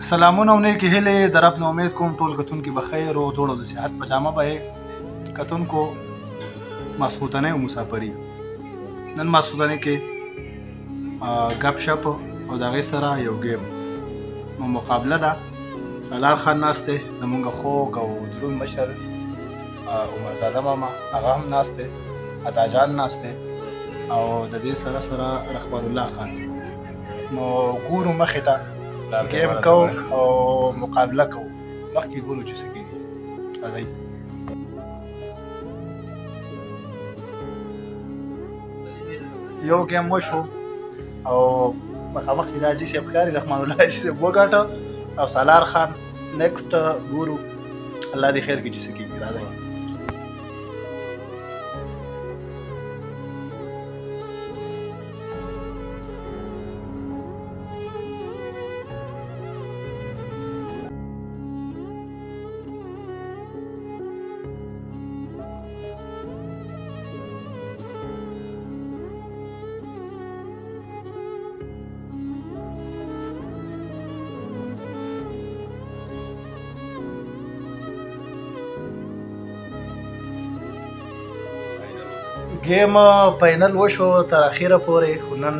سلامونه او نیکې هیلې د رب نه امید کوم ټول کتونکي به خیر روغ جوړ او د صحت په جامه به یې کتونکو ماسخوتنۍ او مسافري نن ماسخوتنۍ کې ګپ شپ او د هغې سره یو ګیم نو مقابله ده. سالار خان ناست دی زمونږ خوږ او دروند مشر عمرزاده ماما هغه هم ناست دی، عطا جان ناست دی او د دې سره سره رحمان الله خان. نو ګورو مخې ته ګیم کوو او مقابله کوو، مخکې ګورو چې څه کېږي. راځئ. یو ګیم وشو او مخامخ چې دا حاجي صاحب ښکاري رحمان الله صاحب وګاټه او سالار خان نیکسټ ګورو. الله دې خیر کړي چې څه کېږي. راځئ. ګیم فاینل وشو تر اخیره پورې، خو نن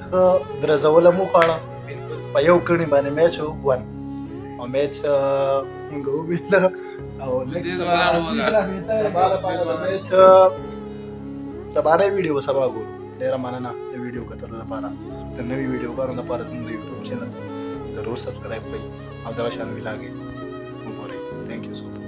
ښه درزوله مو وخوړه. په یو کڼي باندې میچ و 1 او میچ موږ وبېله او سبا لپاره د میچ سبانۍ ویډیو به سبا ګورو. ډېره مننه د ویډیو کتلو لپاره. د نوي ویډیوګانو لپاره زموږ د یوټیوب چینل ضرور سبسکرایب کړئ او دغه شان ویلاګې وګورئ. تھینک یو سو مچ.